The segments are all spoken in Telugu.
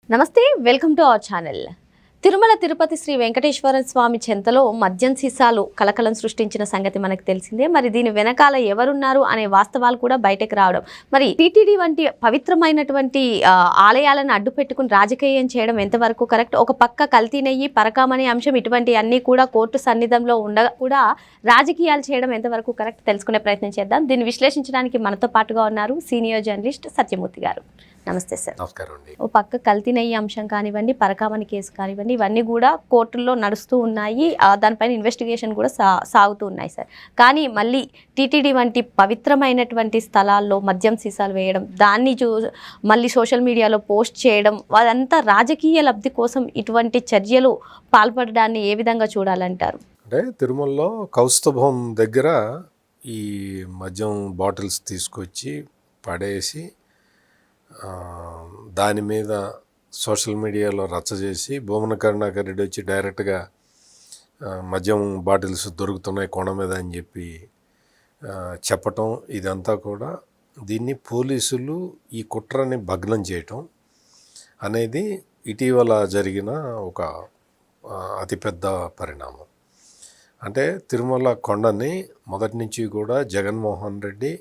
నమస్తే, welcome to our channel. Tirumala Tirupati Shri Venkateswara Swamy చెంతలో మద్యం సీసాలు కలకలం సృష్టించిన సంగతి మనకు తెలిసిందే. మరి దీని వెనకాల ఎవరున్నారు అనే వాస్తవాలు కూడా బయటకు రావడం, మరి టీటీడీ వంటి పవిత్రమైనటువంటి ఆలయాలను అడ్డు పెట్టుకుని రాజకీయం చేయడం ఎంతవరకు కరెక్ట్? ఒక పక్క కల్తీ నెయ్యి, పరకామనే అంశం, ఇటువంటి అన్నీ కూడా కోర్టు సన్నిధంలో ఉండగా కూడా రాజకీయాలు చేయడం ఎంతవరకు కరెక్ట్ తెలుసుకునే ప్రయత్నం చేద్దాం. దీన్ని విశ్లేషించడానికి మనతో పాటుగా ఉన్నారు సీనియర్ జర్నలిస్ట్ సత్యమూర్తి గారు. నమస్తే సార్. నమస్కారం అండి. ఓ పక్క కల్తీ నెయ్యి అంశం కానివ్వండి, పరకామణి కేసు కానివ్వండి, ఇవన్నీ కూడా కోర్టుల్లో నడుస్తూ ఉన్నాయి. దానిపైన ఇన్వెస్టిగేషన్ కూడా సాగుతూ ఉన్నాయి సార్. కానీ మళ్ళీ టీటీడీ వంటి పవిత్రమైనటువంటి స్థలాల్లో మద్యం సీసాలు వేయడం, దాన్ని మళ్ళీ సోషల్ మీడియాలో పోస్ట్ చేయడం, అదంతా రాజకీయ లబ్ధి కోసం ఇటువంటి చర్యలు పాల్పడడాన్ని ఏ విధంగా చూడాలంటారు? అంటే తిరుమలలో కౌస్తుభం దగ్గర ఈ మద్యం బాటిల్స్ తీసుకొచ్చి పడేసి దాని మీద సోషల్ మీడియాలో రచ్చ చేసి భూమన కరుణాకర్ రెడ్డి వచ్చి డైరెక్ట్గా మద్యం బాటిల్స్ దొరుకుతున్నాయి కొండ మీద అని చెప్పి చెప్పటం, ఇదంతా కూడా దీన్ని పోలీసులు ఈ కుట్రని భగ్నం చేయటం అనేది ఇటీవల జరిగిన ఒక అతిపెద్ద పరిణామం. అంటే తిరుమల కొండని మొదటి నుంచి కూడా జగన్మోహన్ రెడ్డి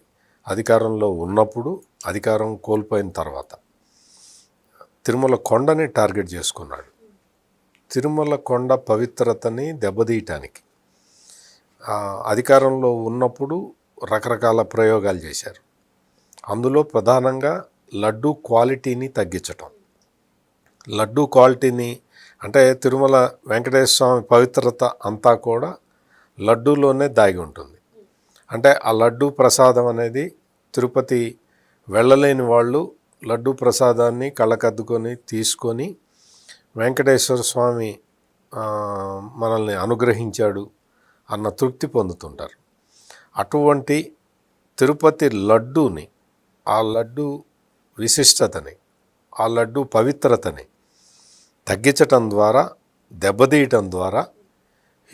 అధికారంలో ఉన్నప్పుడు, అధికారం కోల్పోయిన తర్వాత తిరుమల కొండని టార్గెట్ చేసుకున్నాడు. తిరుమల కొండ పవిత్రతని దెబ్బతీయటానికి అధికారంలో ఉన్నప్పుడు రకరకాల ప్రయోగాలు చేశారు. అందులో ప్రధానంగా లడ్డూ క్వాలిటీని తగ్గించటం. లడ్డూ క్వాలిటీని అంటే తిరుమల వెంకటేశ్వర స్వామి పవిత్రత అంతా కూడా లడ్డూలోనే దాగి ఉంటుంది. అంటే ఆ లడ్డూ ప్రసాదం అనేది తిరుపతి వెళ్ళలేని వాళ్ళు లడ్డూ ప్రసాదాన్ని కళ్ళకద్దుకొని తీసుకొని వెంకటేశ్వర స్వామి మనల్ని అనుగ్రహించాడు అన్న తృప్తి పొందుతుంటారు. అటువంటి తిరుపతి లడ్డూని, ఆ లడ్డూ విశిష్టతని, ఆ లడ్డూ పవిత్రతని తగ్గించటం ద్వారా, దెబ్బతీయటం ద్వారా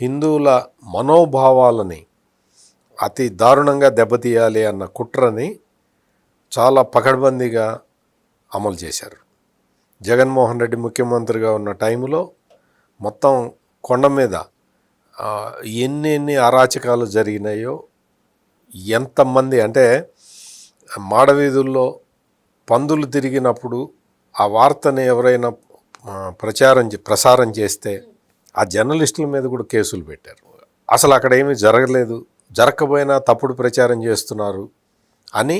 హిందువుల మనోభావాలని అతి దారుణంగా దెబ్బతీయాలి అన్న కుట్రని చాలా పకడ్బందీగా అమలు చేశారు. జగన్మోహన్ రెడ్డి ముఖ్యమంత్రిగా ఉన్న టైంలో మొత్తం కొండ మీద ఎన్ని అరాచకాలు జరిగినాయో, ఎంతమంది అంటే మాడవీధుల్లో పందులు తిరిగినప్పుడు ఆ వార్తని ఎవరైనా ప్రసారం చేస్తే ఆ జర్నలిస్టుల మీద కూడా కేసులు పెట్టారు. అసలు అక్కడ ఏమీ జరగలేదు, జరగకపోయినా తప్పుడు ప్రచారం చేస్తున్నారు అని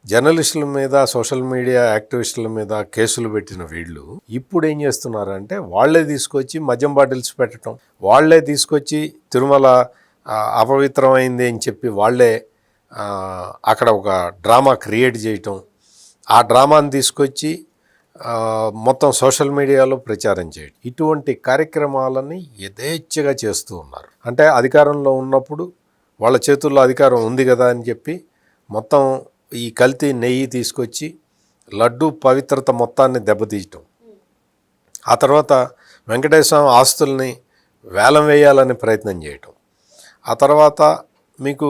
జర్నలిస్టుల మీద, సోషల్ మీడియా యాక్టివిస్టుల మీద కేసులు పెట్టిన వీళ్ళు ఇప్పుడు ఏం చేస్తున్నారంటే వాళ్ళే తీసుకొచ్చి మద్యం బాటిల్స్ పెట్టడం, వాళ్ళే తీసుకొచ్చి తిరుమల అపవిత్రమైంది అని చెప్పి వాళ్ళే అక్కడ ఒక డ్రామా క్రియేట్ చేయటం, ఆ డ్రామాని తీసుకొచ్చి మొత్తం సోషల్ మీడియాలో ప్రచారం చేయడం, ఇటువంటి కార్యక్రమాలని యథేచ్ఛగా చేస్తూ ఉన్నారు. అంటే అధికారంలో ఉన్నప్పుడు వాళ్ళ చేతుల్లో అధికారం ఉంది కదా అని చెప్పి మొత్తం ఈ కల్తీ నెయ్యి తీసుకొచ్చి లడ్డూ పవిత్రత మొత్తాన్ని దెబ్బతీయటం, ఆ తర్వాత వెంకటేశ్వర ఆస్తుల్ని వేలం వేయాలని ప్రయత్నం చేయటం, ఆ తర్వాత మీకు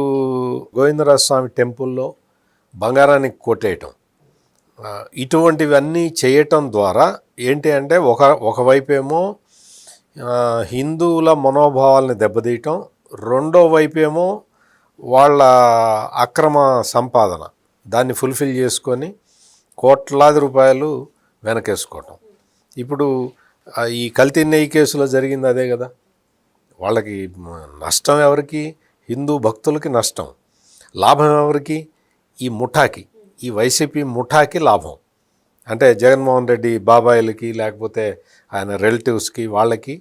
గోవిందరాజస్వామి టెంపుల్లో బంగారానికి కొట్టేయటం, ఇటువంటివన్నీ చేయటం ద్వారా ఏంటి అంటే ఒకవైపేమో హిందువుల మనోభావాల్ని దెబ్బతీయటం, రెండో వైపేమో వాళ్ళ అక్రమ సంపాదన దాన్ని ఫుల్ఫిల్ చేసుకొని కోట్లాది రూపాయలు వెనకేసుకోవటం. ఇప్పుడు ఈ కల్తీ నెయ్యి కేసులో జరిగింది అదే కదా. వాళ్ళకి నష్టం ఎవరికి? హిందూ భక్తులకి నష్టం. లాభం ఎవరికి? ఈ ముఠాకి, ఈ వైసీపీ ముఠాకి లాభం. అంటే జగన్మోహన్ రెడ్డి బాబాయిలకి, లేకపోతే ఆయన రిలేటివ్స్కి, వాళ్ళకి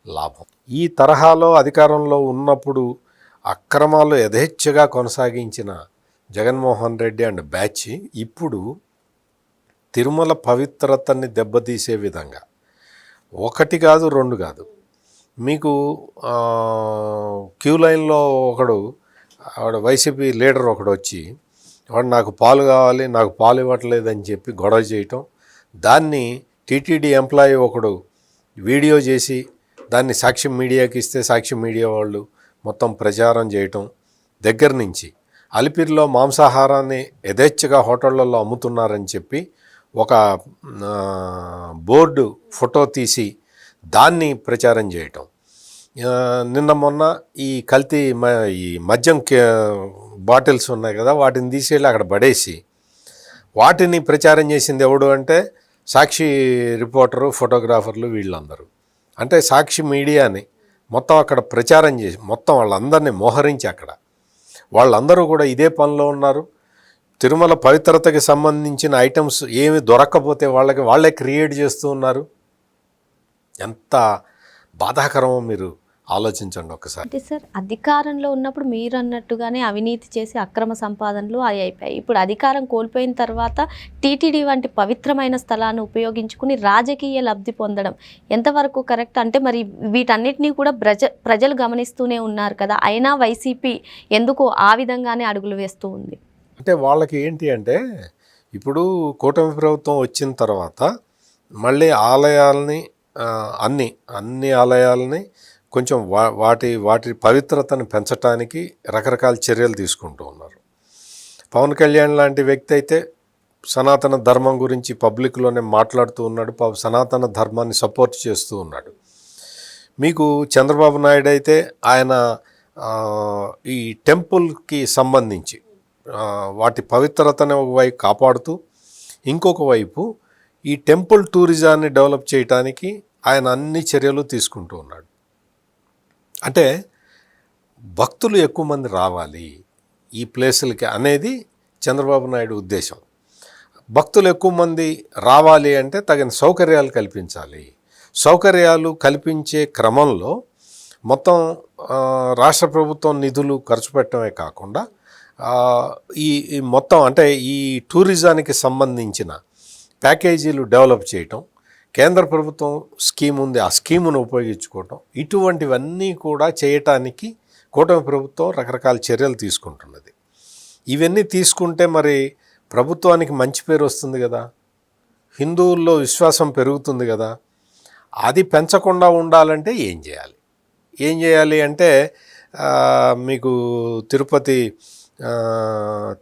లాభం. ఈ తరహాలో అధికారంలో ఉన్నప్పుడు అక్రమాలు యథేచ్ఛగా కొనసాగించిన జగన్మోహన్ రెడ్డి అండ్ బ్యాచ్ ఇప్పుడు తిరుమల పవిత్రతని దెబ్బతీసే విధంగా ఒకటి కాదు, రెండు కాదు, మీకు క్యూ లైన్లో వైసీపీ లీడర్ ఒకడు వచ్చి వాడు నాకు పాలు కావాలి, నాకు పాలు ఇవ్వట్లేదని చెప్పి గొడవ చేయటం, దాన్ని టీటీడీ ఎంప్లాయీ ఒకడు వీడియో చేసి దాన్ని సాక్ష్యం మీడియాకి ఇస్తే సాక్ష్యం మీడియా వాళ్ళు మొత్తం ప్రచారం చేయటం దగ్గర నుంచి అలిపిరిలో మాంసాహారాన్ని యథేచ్ఛగా హోటళ్లలో అమ్ముతున్నారని చెప్పి ఒక బోర్డు ఫోటో తీసి దాన్ని ప్రచారం చేయటం. నిన్న మొన్న ఈ కల్తీ ఈ మద్యం బాటిల్స్ ఉన్నాయి కదా, వాటిని తీసేళ్ళి అక్కడ పడేసి వాటిని ప్రచారం చేసింది ఎవడు అంటే సాక్షి రిపోర్టరు, ఫోటోగ్రాఫర్లు, వీళ్ళందరూ. అంటే సాక్షి మీడియాని మొత్తం అక్కడ ప్రచారం చేసి మొత్తం వాళ్ళందరినీ మోహరించి అక్కడ వాళ్ళందరూ కూడా ఇదే పనిలో ఉన్నారు. తిరుమల పవిత్రతకి సంబంధించిన ఐటమ్స్ ఏమి దొరక్కపోతే వాళ్ళే క్రియేట్ చేస్తూ ఉన్నారు. ఎంత బాధాకరమో మీరు ఆలోచించండి ఒకసారి. అంటే సార్, అధికారంలో ఉన్నప్పుడు మీరు అన్నట్టుగానే అవినీతి చేసి అక్రమ సంపాదనలు అయిపోయాయి. ఇప్పుడు అధికారం కోల్పోయిన తర్వాత టీటీడీ వంటి పవిత్రమైన స్థలాన్ని ఉపయోగించుకుని రాజకీయ లబ్ధి పొందడం ఎంతవరకు కరెక్ట్? అంటే మరి వీటన్నిటినీ కూడా ప్రజలు గమనిస్తూనే ఉన్నారు కదా, అయినా వైసీపీ ఎందుకు ఆ విధంగానే అడుగులు వేస్తూ ఉంది? అంటే వాళ్ళకి ఏంటి అంటే, ఇప్పుడు కూటమి ప్రభుత్వం వచ్చిన తర్వాత మళ్ళీ ఆలయాల్ని అన్ని ఆలయాలని కొంచెం వాటి పవిత్రతను పెంచడానికి రకరకాల చర్యలు తీసుకుంటూ ఉన్నారు. పవన్ కళ్యాణ్ లాంటి వ్యక్తి అయితే సనాతన ధర్మం గురించి పబ్లిక్లోనే మాట్లాడుతూ ఉన్నాడు, సనాతన ధర్మాన్ని సపోర్ట్ చేస్తూ ఉన్నాడు. మీకు చంద్రబాబు నాయుడు అయితే ఆయన ఈ టెంపుల్కి సంబంధించి వాటి పవిత్రతను ఒకవైపు కాపాడుతూ, ఇంకొక వైపు ఈ టెంపుల్ టూరిజాన్ని డెవలప్ చేయడానికి ఆయన అన్ని చర్యలు తీసుకుంటూ ఉన్నాడు. అంటే భక్తులు ఎక్కువ మంది రావాలి ఈ ప్లేసులకి అనేది చంద్రబాబు నాయుడు ఉద్దేశం. భక్తులు ఎక్కువ మంది రావాలి అంటే తగిన సౌకర్యాలు కల్పించాలి. సౌకర్యాలు కల్పించే క్రమంలో మొత్తం రాష్ట్ర ప్రభుత్వం నిధులు ఖర్చు పెట్టడమే కాకుండా ఈ మొత్తం అంటే ఈ టూరిజానికి సంబంధించిన ప్యాకేజీలు డెవలప్ చేయటం, కేంద్ర ప్రభుత్వం స్కీమ్ ఉంది, ఆ స్కీమును ఉపయోగించుకోవటం, ఇటువంటివన్నీ కూడా చేయటానికి కూటమి ప్రభుత్వం రకరకాల చర్యలు తీసుకుంటున్నది. ఇవన్నీ తీసుకుంటే మరి ప్రభుత్వానికి మంచి పేరు వస్తుంది కదా, హిందువుల్లో విశ్వాసం పెరుగుతుంది కదా. అది పెంచకుండా ఉండాలంటే ఏం చేయాలి అంటే మీకు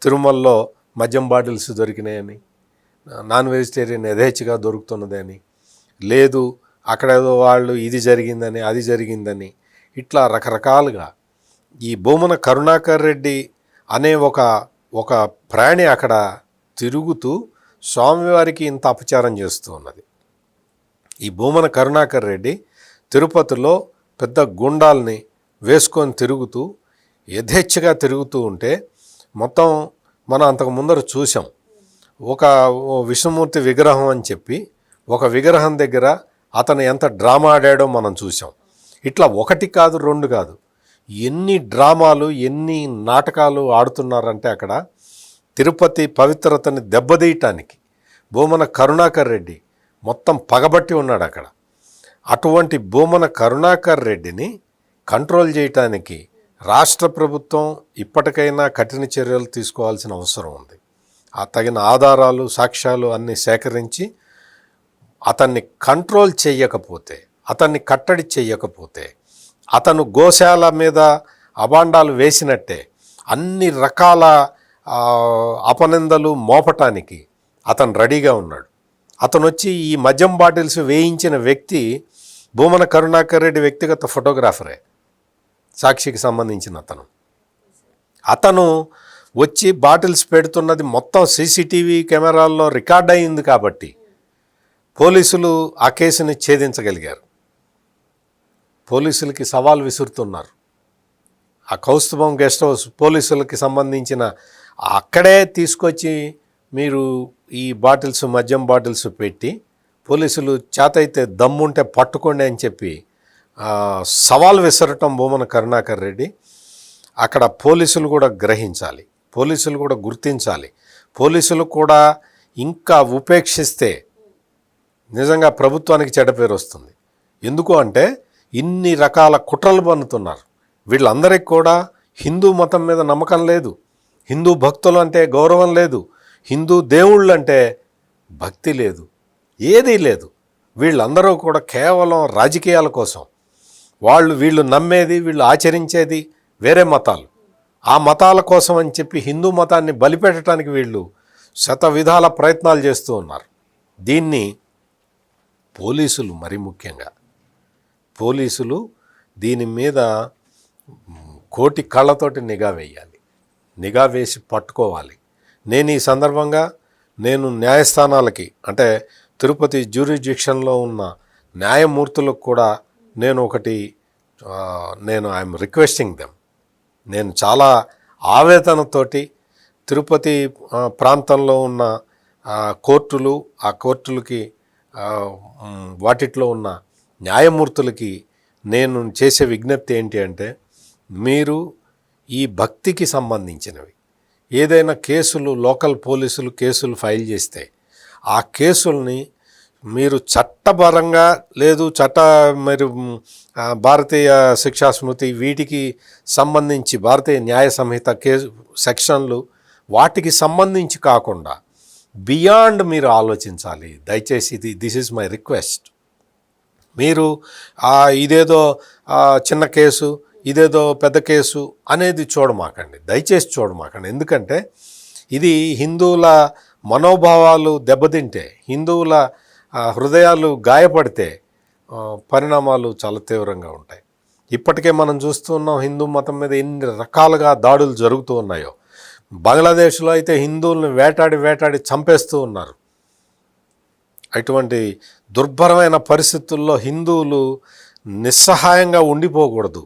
తిరుమలలో మద్యం బాటిల్స్ దొరికినాయని, నాన్ వెజిటేరియన్ యథేచ్ఛగా దొరుకుతున్నదని, లేదు అక్కడ ఏదో వాళ్ళు ఇది జరిగిందని అది జరిగిందని, ఇట్లా రకరకాలుగా ఈ భూమన కరుణాకర్ రెడ్డి అనే ఒక ప్రాణి అక్కడ తిరుగుతూ స్వామివారికి ఇంత అపచారం చేస్తూ ఉన్నది. ఈ భూమన కరుణాకర్ రెడ్డి తిరుపతిలో పెద్ద గుండాల్ని వేసుకొని తిరుగుతూ యథేచ్ఛగా తిరుగుతూ ఉంటే మొత్తం మనం అంతకు ముందర చూసాం. ఒక విష్ణుమూర్తి విగ్రహం అని చెప్పి ఒక విగ్రహం దగ్గర అతను ఎంత డ్రామా ఆడాడో మనం చూసాం. ఇట్లా ఒకటి కాదు, రెండు కాదు, ఎన్ని డ్రామాలు, ఎన్ని నాటకాలు ఆడుతున్నారంటే అక్కడ తిరుపతి పవిత్రతని దెబ్బతీయటానికి భూమన కరుణాకర్ రెడ్డి మొత్తం పగబట్టి ఉన్నాడు అక్కడ. అటువంటి భూమన కరుణాకర్ రెడ్డిని కంట్రోల్ చేయటానికి రాష్ట్ర ప్రభుత్వం ఇప్పటికైనా కఠిన చర్యలు తీసుకోవాల్సిన అవసరం ఉంది. ఆ తగిన ఆధారాలు, సాక్ష్యాలు అన్నీ సేకరించి అతన్ని కంట్రోల్ చేయకపోతే, అతన్ని కట్టడి చేయకపోతే, అతను గోశాల మీద అబాండాలు వేసినట్టే అన్ని రకాల అపనిందలు మోపటానికి అతను రెడీగా ఉన్నాడు. అతను వచ్చి ఈ మద్యం బాటిల్స్ వేయించిన వ్యక్తి భూమన కరుణాకర్ రెడ్డి వ్యక్తిగత ఫోటోగ్రాఫరే, సాక్షికి సంబంధించిన అతను వచ్చి బాటిల్స్ పెడుతున్నది మొత్తం సీసీటీవీ కెమెరాల్లో రికార్డ్ అయింది కాబట్టి పోలీసులు ఆ కేసుని ఛేదించగలిగారు. పోలీసులకి సవాల్ విసురుతున్నారు. ఆ కౌస్తుభం గెస్ట్ హౌస్ పోలీసులకి సంబంధించిన అక్కడే తీసుకొచ్చి మీరు ఈ బాటిల్స్, మద్యం బాటిల్స్ పెట్టి పోలీసులు చేతైతే దమ్ముంటే పట్టుకోండి అని చెప్పి సవాల్ విసరటం భూమన కరుణాకర్ రెడ్డి. అక్కడ పోలీసులు కూడా గ్రహించాలి, పోలీసులు కూడా గుర్తించాలి. పోలీసులు కూడా ఇంకా ఉపేక్షిస్తే నిజంగా ప్రభుత్వానికి చెడ్డ పేరు వస్తుంది. ఎందుకు అంటే ఇన్ని రకాల కుట్రలు పన్నుతున్నారు. వీళ్ళందరికీ కూడా హిందూ మతం మీద నమ్మకం లేదు, హిందూ భక్తులు అంటే గౌరవం లేదు, హిందూ దేవుళ్ళు అంటే భక్తి లేదు, ఏదీ లేదు. వీళ్ళందరూ కూడా కేవలం రాజకీయాల కోసం, వీళ్ళు నమ్మేది, వీళ్ళు ఆచరించేది వేరే మతాలు. ఆ మతాల కోసం అని చెప్పి హిందూ మతాన్ని బలిపెట్టడానికి వీళ్ళు శత విధాల ప్రయత్నాలు చేస్తూ ఉన్నారు. దీన్ని పోలీసులు మరి ముఖ్యంగా పోలీసులు దీని మీద కోటి కళ్ళతోటి నిఘా వేయాలి, నిఘా వేసి పట్టుకోవాలి. నేను ఈ సందర్భంగా నేను న్యాయస్థానాలకి అంటే తిరుపతి జ్యూరిడిక్షన్లో ఉన్న న్యాయమూర్తులకు కూడా నేను ఐఎమ్ రిక్వెస్టింగ్ దెమ్, నేను చాలా ఆవేదనతోటి తిరుపతి ప్రాంతంలో ఉన్న కోర్టులు, ఆ కోర్టులకి వాటిట్లో ఉన్న న్యాయమూర్తులకి నేను చేసే విజ్ఞప్తి ఏంటి అంటే, మీరు ఈ భక్తికి సంబంధించినవి ఏదైనా కేసులు లోకల్ పోలీసులు కేసులు ఫైల్ చేస్తే ఆ కేసుల్ని మీరు చట్టపరంగా లేదు మీరు భారతీయ శిక్షా స్మృతి వీటికి సంబంధించి భారతీయ న్యాయ సంహిత సెక్షన్లు వాటికి సంబంధించి కాకుండా బియాండ్ మీరు ఆలోచించాలి దయచేసి. This is my request. మీరు ఇదేదో చిన్న కేసు ఇదేదో పెద్ద కేసు అనేది చూడమాకండి, దయచేసి చూడమాకండి. ఎందుకంటే ఇది హిందువుల మనోభావాలు దెబ్బతింటే, హిందువుల హృదయాలు గాయపడితే పరిణామాలు చాలా తీవ్రంగా ఉంటాయి. ఇప్పటికే మనం చూస్తున్నాం హిందూ మతం మీద ఎన్ని రకాలుగా దాడులు జరుగుతూ ఉన్నాయో. బంగ్లాదేశ్లో అయితే హిందువులను వేటాడి చంపేస్తూ ఉన్నారు. అటువంటి దుర్భరమైన పరిస్థితుల్లో హిందువులు నిస్సహాయంగా ఉండిపోకూడదు.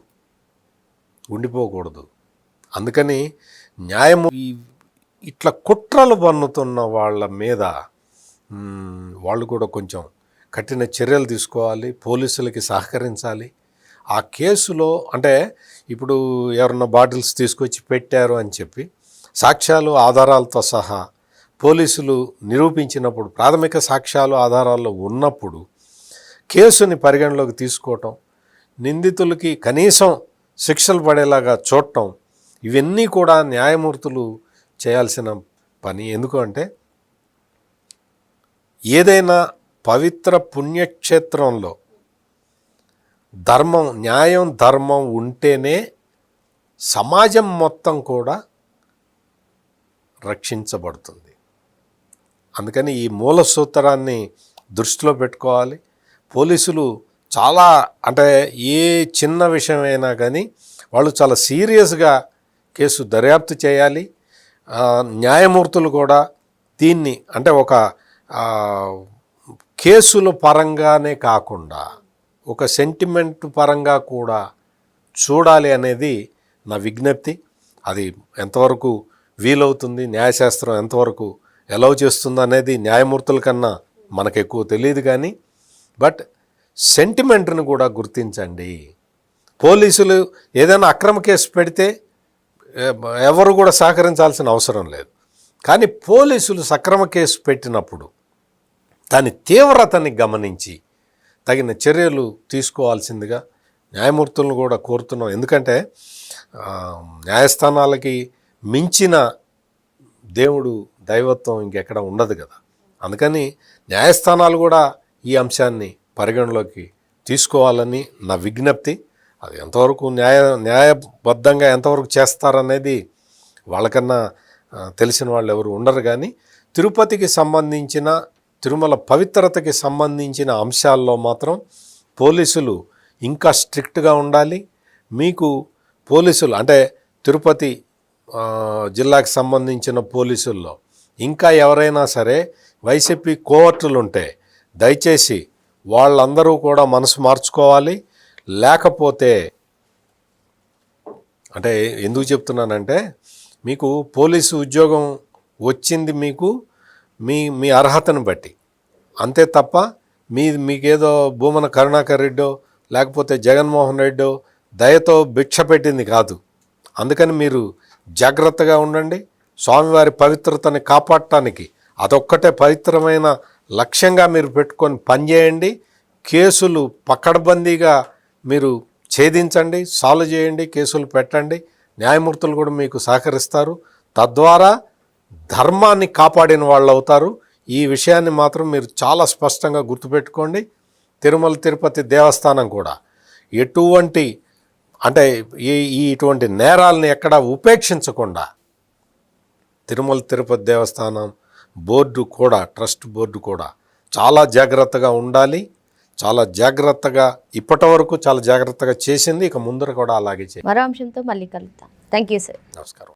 అందుకని న్యాయము ఇట్లా కుట్రలు పన్నుతున్న వాళ్ళ మీద వాళ్ళు కూడా కొంచెం కఠిన చర్యలు తీసుకోవాలి, పోలీసులకి సహకరించాలి. ఆ కేసులో అంటే ఇప్పుడు ఎవరన్నా బాటిల్స్ తీసుకొచ్చి పెట్టారు అని చెప్పి సాక్ష్యాలు ఆధారాలతో సహా పోలీసులు నిరూపించినప్పుడు, ప్రాథమిక సాక్ష్యాలు ఆధారాల్లో ఉన్నప్పుడు కేసుని పరిగణలోకి తీసుకోవటం, నిందితులకి కనీసం శిక్షలు పడేలాగా చూడటం, ఇవన్నీ కూడా న్యాయమూర్తులు చేయాల్సిన పని. ఎందుకు అంటే ఏదైనా పవిత్ర పుణ్యక్షేత్రంలో న్యాయం ధర్మం ఉంటేనే సమాజం మొత్తం కూడా రక్షించబడుతుంది. అందుకని ఈ మూల సూత్రాన్ని దృష్టిలో పెట్టుకోవాలి. పోలీసులు చాలా అంటే ఏ చిన్న విషయమైనా కానీ వాళ్ళు చాలా సీరియస్గా కేసు దర్యాప్తు చేయాలి. న్యాయమూర్తులు కూడా దీన్ని అంటే ఒక కేసుల పరంగానే కాకుండా ఒక సెంటిమెంట్ పరంగా కూడా చూడాలి అనేది నా విజ్ఞప్తి. అది ఎంతవరకు వీలవుతుంది, న్యాయశాస్త్రం ఎంతవరకు ఎలౌ చేస్తుంది అనేది న్యాయమూర్తుల కన్నా మనకు ఎక్కువ తెలియదు. కానీ బట్ సెంటిమెంట్ను కూడా గుర్తించండి. పోలీసులు ఏదైనా అక్రమ కేసు పెడితే ఎవరు కూడా సహకరించాల్సిన అవసరం లేదు. కానీ పోలీసులు సక్రమ కేసు పెట్టినప్పుడు దాని తీవ్రతని గమనించి తగిన చర్యలు తీసుకోవాల్సిందిగా న్యాయమూర్తులను కూడా కోరుతున్నాం. ఎందుకంటే న్యాయస్థానాలకి మించిన దేవుడు దైవత్వం ఇంకెక్కడ ఉండదు కదా. అందుకని న్యాయస్థానాలు కూడా ఈ అంశాన్ని పరిగణలోకి తీసుకోవాలని నా విజ్ఞప్తి. అది ఎంతవరకు న్యాయబద్ధంగా ఎంతవరకు చేస్తారనేది వాళ్ళకన్నా తెలిసిన వాళ్ళు ఎవరు ఉండరు. కానీ తిరుపతికి సంబంధించిన తిరుమల పవిత్రతకి సంబంధించిన అంశాల్లో మాత్రం పోలీసులు ఇంకా స్ట్రిక్ట్గా ఉండాలి. మీకు పోలీసులు అంటే తిరుపతి జిల్లాకి సంబంధించిన పోలీసుల్లో ఇంకా ఎవరైనా సరే వైసీపీ కోవర్టులు ఉంటే దయచేసి వాళ్ళందరూ కూడా మనసు మార్చుకోవాలి. లేకపోతే అంటే ఎందుకు చెప్తున్నానంటే మీకు పోలీసు ఉద్యోగం వచ్చింది మీకు మీ అర్హతను బట్టి, అంతే తప్ప మీకేదో భూమన కరుణాకర్ రెడ్డో లేకపోతే జగన్మోహన్ రెడ్డో దయతో భిక్ష పెట్టింది కాదు. అందుకని మీరు జాగ్రత్తగా ఉండండి. స్వామివారి పవిత్రతని కాపాడటానికి అదొక్కటే పవిత్రమైన లక్ష్యంగా మీరు పెట్టుకొని పనిచేయండి. కేసులు పకడ్బందీగా మీరు ఛేదించండి, సాల్వ్ చేయండి, కేసులు పెట్టండి. న్యాయమూర్తులు కూడా మీకు సహకరిస్తారు. తద్వారా ధర్మాన్ని కాపాడిన వాళ్ళు అవుతారు. ఈ విషయాన్ని మాత్రం మీరు చాలా స్పష్టంగా గుర్తుపెట్టుకోండి. తిరుమల తిరుపతి దేవస్థానం కూడా ఎటువంటి అంటే ఇటువంటి నేరాలని ఎక్కడా ఉపేక్షించకుండా తిరుమల తిరుపతి దేవస్థానం బోర్డు కూడా ట్రస్ట్ బోర్డు కూడా చాలా జాగ్రత్తగా ఉండాలి. చాలా జాగ్రత్తగా ఇప్పటి వరకు చాలా జాగ్రత్తగా చేసింది, ఇక ముందర కూడా అలాగే చేయాలి. మరో అంశంతో మళ్ళీ కలుద్దాం. Thank you sir. నమస్కారం.